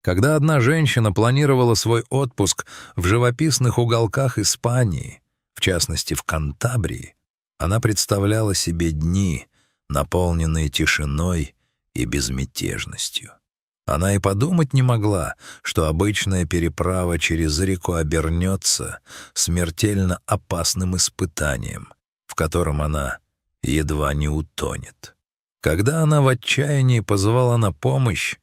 Когда одна женщина планировала свой отпуск в живописных уголках Испании, в частности в Кантабрии, она представляла себе дни, наполненные тишиной и безмятежностью. Она и подумать не могла, что обычная переправа через реку обернется смертельно опасным испытанием, в котором она едва не утонет. Когда она в отчаянии позвала на помощь,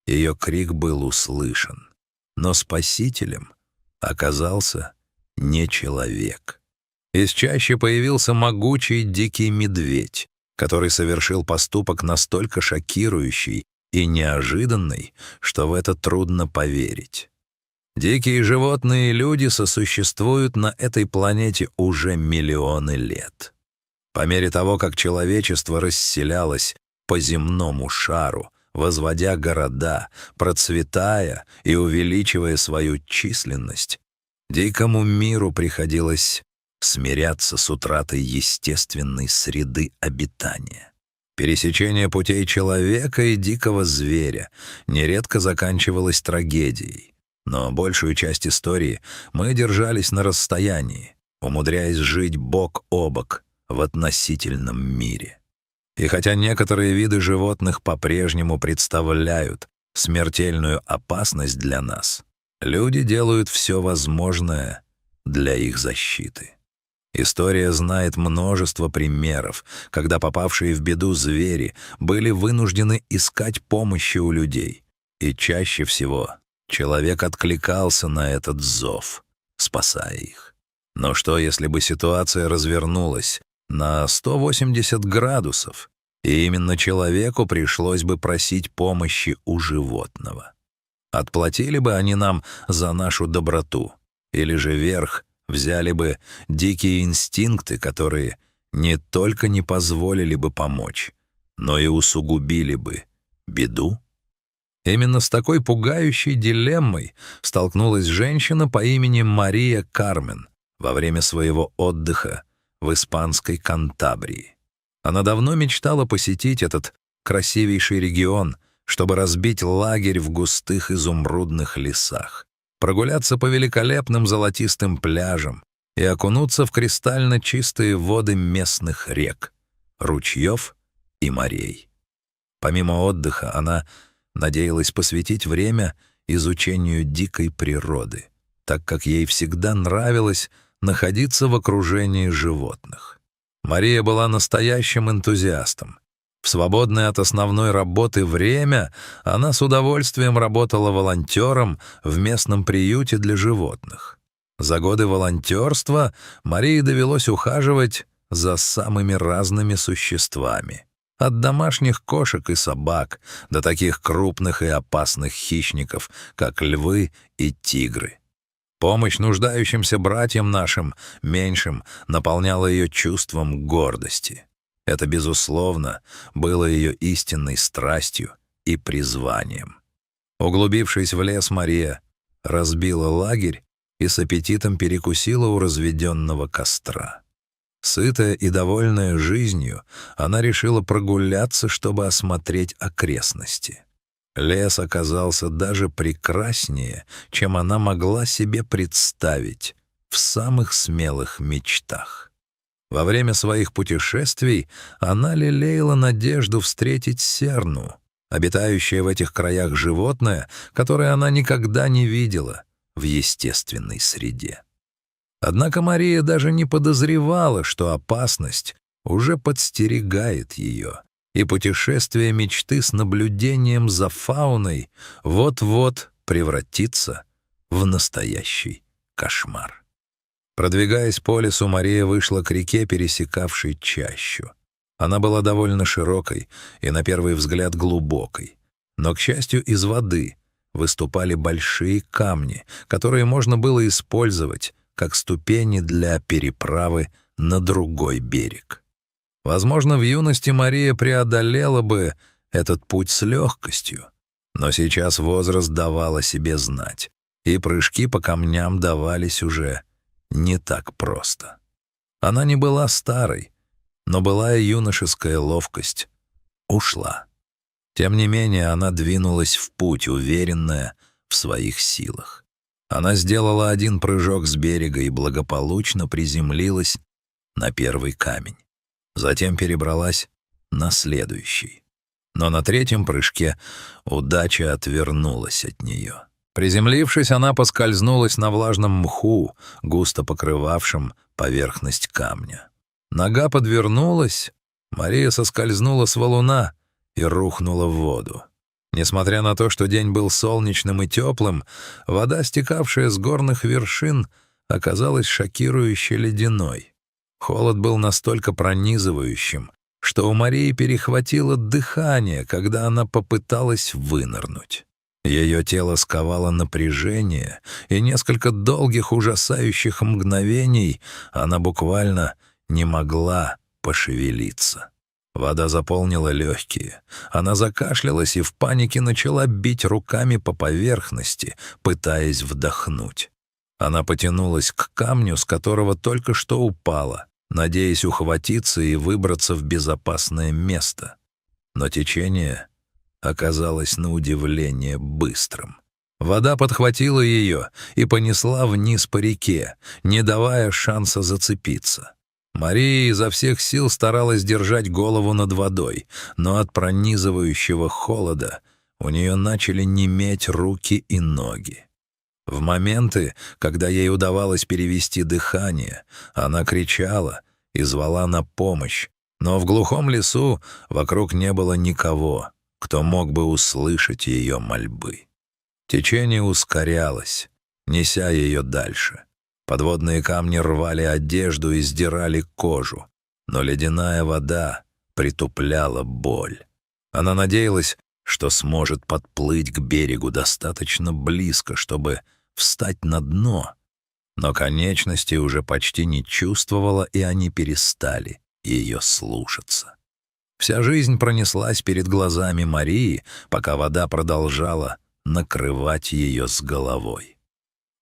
ее крик был услышан, но спасителем оказался не человек. Из чащи появился могучий дикий медведь, который совершил поступок настолько шокирующий и неожиданный, что в это трудно поверить. Дикие животные и люди сосуществуют на этой планете уже миллионы лет. По мере того, как человечество расселялось по земному шару, возводя города, процветая и увеличивая свою численность, дикому миру приходилось смиряться с утратой естественной среды обитания. Пересечение путей человека и дикого зверя нередко заканчивалось трагедией, но большую часть истории мы держались на расстоянии, умудряясь жить бок о бок в относительном мире. И хотя некоторые виды животных по-прежнему представляют смертельную опасность для нас, люди делают все возможное для их защиты. История знает множество примеров, когда попавшие в беду звери были вынуждены искать помощи у людей. И чаще всего человек откликался на этот зов, спасая их. Но что, если бы ситуация развернулась на 180 градусов, и именно человеку пришлось бы просить помощи у животного? Отплатили бы они нам за нашу доброту, или же верх взяли бы дикие инстинкты, которые не только не позволили бы помочь, но и усугубили бы беду? Именно с такой пугающей дилеммой столкнулась женщина по имени Мария Кармен во время своего отдыха в испанской Кантабрии. Она давно мечтала посетить этот красивейший регион, чтобы разбить лагерь в густых изумрудных лесах, прогуляться по великолепным золотистым пляжам и окунуться в кристально чистые воды местных рек, ручьев и морей. Помимо отдыха, она надеялась посвятить время изучению дикой природы, так как ей всегда нравилось находиться в окружении животных. Мария была настоящим энтузиастом. В свободное от основной работы время она с удовольствием работала волонтером в местном приюте для животных. За годы волонтерства Марии довелось ухаживать за самыми разными существами, от домашних кошек и собак до таких крупных и опасных хищников, как львы и тигры. Помощь нуждающимся братьям нашим, меньшим, наполняла ее чувством гордости. Это, безусловно, было ее истинной страстью и призванием. Углубившись в лес, Мария разбила лагерь и с аппетитом перекусила у разведенного костра. Сытая и довольная жизнью, она решила прогуляться, чтобы осмотреть окрестности. Лес оказался даже прекраснее, чем она могла себе представить в самых смелых мечтах. Во время своих путешествий она лелеяла надежду встретить серну, обитающее в этих краях животное, которое она никогда не видела в естественной среде. Однако Мария даже не подозревала, что опасность уже подстерегает ее, и путешествие мечты с наблюдением за фауной вот-вот превратится в настоящий кошмар. Продвигаясь по лесу, Мария вышла к реке, пересекавшей чащу. Она была довольно широкой и, на первый взгляд, глубокой. Но, к счастью, из воды выступали большие камни, которые можно было использовать как ступени для переправы на другой берег. Возможно, в юности Мария преодолела бы этот путь с легкостью, но сейчас возраст давал о себе знать, и прыжки по камням давались уже не так просто. Она не была старой, но былая юношеская ловкость ушла. Тем не менее, она двинулась в путь, уверенная в своих силах. Она сделала один прыжок с берега и благополучно приземлилась на первый камень. Затем перебралась на следующий. Но на третьем прыжке удача отвернулась от нее. Приземлившись, она поскользнулась на влажном мху, густо покрывавшем поверхность камня. Нога подвернулась, Мария соскользнула с валуна и рухнула в воду. Несмотря на то, что день был солнечным и теплым, вода, стекавшая с горных вершин, оказалась шокирующе ледяной. Холод был настолько пронизывающим, что у Марии перехватило дыхание, когда она попыталась вынырнуть. Ее тело сковало напряжение, и несколько долгих ужасающих мгновений она буквально не могла пошевелиться. Вода заполнила легкие. Она закашлялась и в панике начала бить руками по поверхности, пытаясь вдохнуть. Она потянулась к камню, с которого только что упала, надеясь ухватиться и выбраться в безопасное место. Но течение оказалось на удивление быстрым. Вода подхватила ее и понесла вниз по реке, не давая шанса зацепиться. Мария изо всех сил старалась держать голову над водой, но от пронизывающего холода у нее начали неметь руки и ноги. В моменты, когда ей удавалось перевести дыхание, она кричала и звала на помощь, но в глухом лесу вокруг не было никого, кто мог бы услышать ее мольбы. Течение ускорялось, неся ее дальше. Подводные камни рвали одежду и сдирали кожу, но ледяная вода притупляла боль. Она надеялась, что сможет подплыть к берегу достаточно близко, чтобы встать на дно, но конечности уже почти не чувствовала, и они перестали ее слушаться. Вся жизнь пронеслась перед глазами Марии, пока вода продолжала накрывать ее с головой.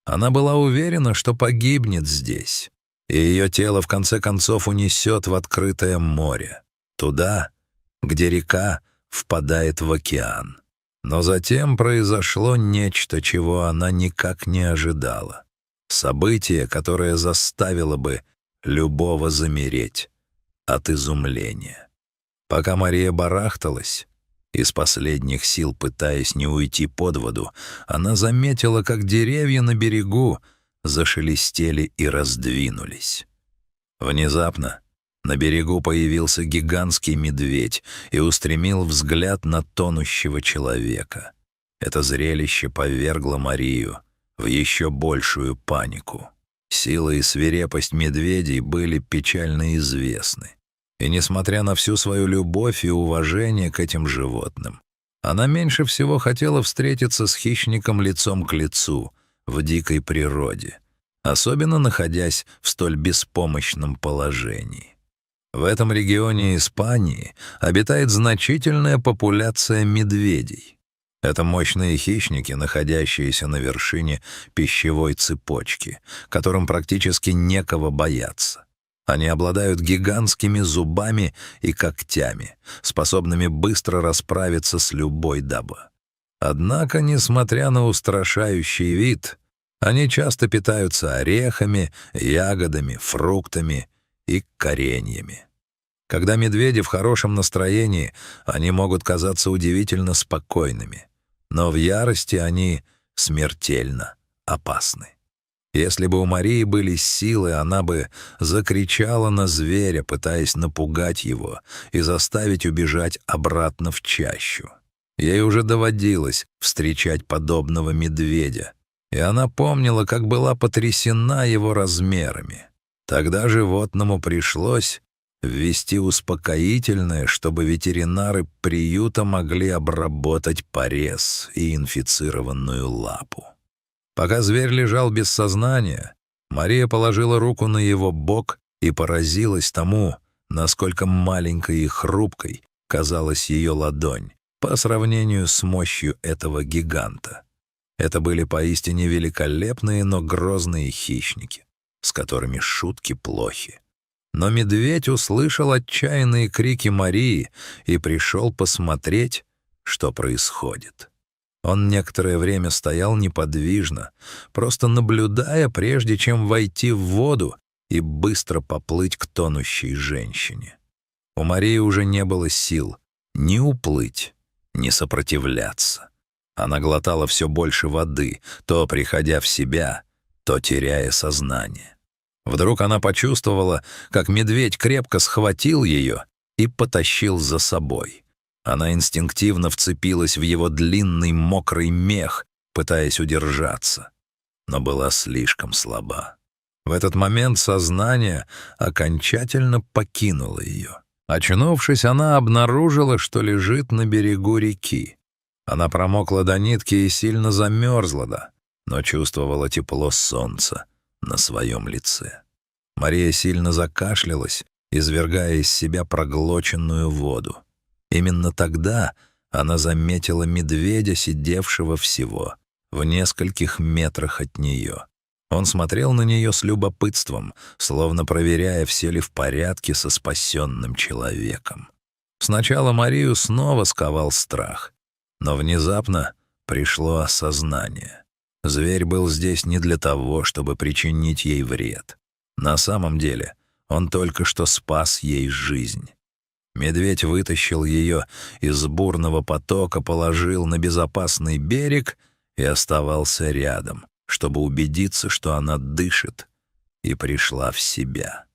Она была уверена, что погибнет здесь, и ее тело в конце концов унесет в открытое море, туда, где река впадает в океан. Но затем произошло нечто, чего она никак не ожидала. Событие, которое заставило бы любого замереть от изумления. Пока Мария барахталась, из последних сил пытаясь не уйти под воду, она заметила, как деревья на берегу зашелестели и раздвинулись. Внезапно на берегу появился гигантский медведь и устремил взгляд на тонущего человека. Это зрелище повергло Марию в еще большую панику. Сила и свирепость медведей были печально известны. И несмотря на всю свою любовь и уважение к этим животным, она меньше всего хотела встретиться с хищником лицом к лицу в дикой природе, особенно находясь в столь беспомощном положении. В этом регионе Испании обитает значительная популяция медведей. Это мощные хищники, находящиеся на вершине пищевой цепочки, которым практически некого бояться. Они обладают гигантскими зубами и когтями, способными быстро расправиться с любой добой. Однако, несмотря на устрашающий вид, они часто питаются орехами, ягодами, фруктами и кореньями. Когда медведи в хорошем настроении, они могут казаться удивительно спокойными, но в ярости они смертельно опасны. Если бы у Марии были силы, она бы закричала на зверя, пытаясь напугать его и заставить убежать обратно в чащу. Ей уже доводилось встречать подобного медведя, и она помнила, как была потрясена его размерами. Тогда животному пришлось ввести успокоительное, чтобы ветеринары приюта могли обработать порез и инфицированную лапу. Пока зверь лежал без сознания, Мария положила руку на его бок и поразилась тому, насколько маленькой и хрупкой казалась ее ладонь по сравнению с мощью этого гиганта. Это были поистине великолепные, но грозные хищники, с которыми шутки плохи. Но медведь услышал отчаянные крики Марии и пришел посмотреть, что происходит. Он некоторое время стоял неподвижно, просто наблюдая, прежде чем войти в воду и быстро поплыть к тонущей женщине. У Марии уже не было сил ни уплыть, ни сопротивляться. Она глотала все больше воды, то приходя в себя, то теряя сознание. Вдруг она почувствовала, как медведь крепко схватил ее и потащил за собой. Она инстинктивно вцепилась в его длинный мокрый мех, пытаясь удержаться, но была слишком слаба. В этот момент сознание окончательно покинуло ее. Очнувшись, она обнаружила, что лежит на берегу реки. Она промокла до нитки и сильно замерзла, но чувствовала тепло солнца на своем лице. Мария сильно закашлялась, извергая из себя проглоченную воду. Именно тогда она заметила медведя, сидевшего всего в нескольких метрах от нее. Он смотрел на нее с любопытством, словно проверяя, все ли в порядке со спасенным человеком. Сначала Марию снова сковал страх, но внезапно пришло осознание. Зверь был здесь не для того, чтобы причинить ей вред. На самом деле он только что спас ей жизнь. Медведь вытащил ее из бурного потока, положил на безопасный берег и оставался рядом, чтобы убедиться, что она дышит, и пришла в себя.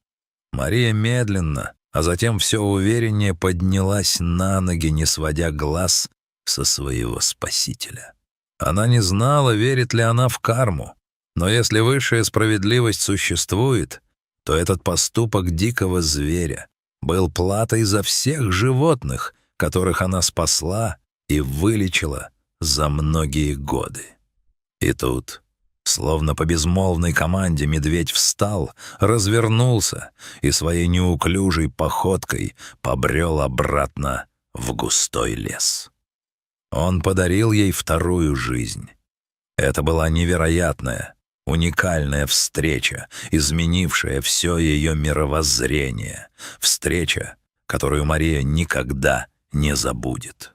Мария медленно, а затем все увереннее поднялась на ноги, не сводя глаз со своего спасителя. Она не знала, верит ли она в карму, но если высшая справедливость существует, то этот поступок дикого зверя был платой за всех животных, которых она спасла и вылечила за многие годы. И тут, словно по безмолвной команде, медведь встал, развернулся и своей неуклюжей походкой побрел обратно в густой лес. Он подарил ей вторую жизнь. Это была невероятная, уникальная встреча, изменившая все ее мировоззрение, встреча, которую Мария никогда не забудет.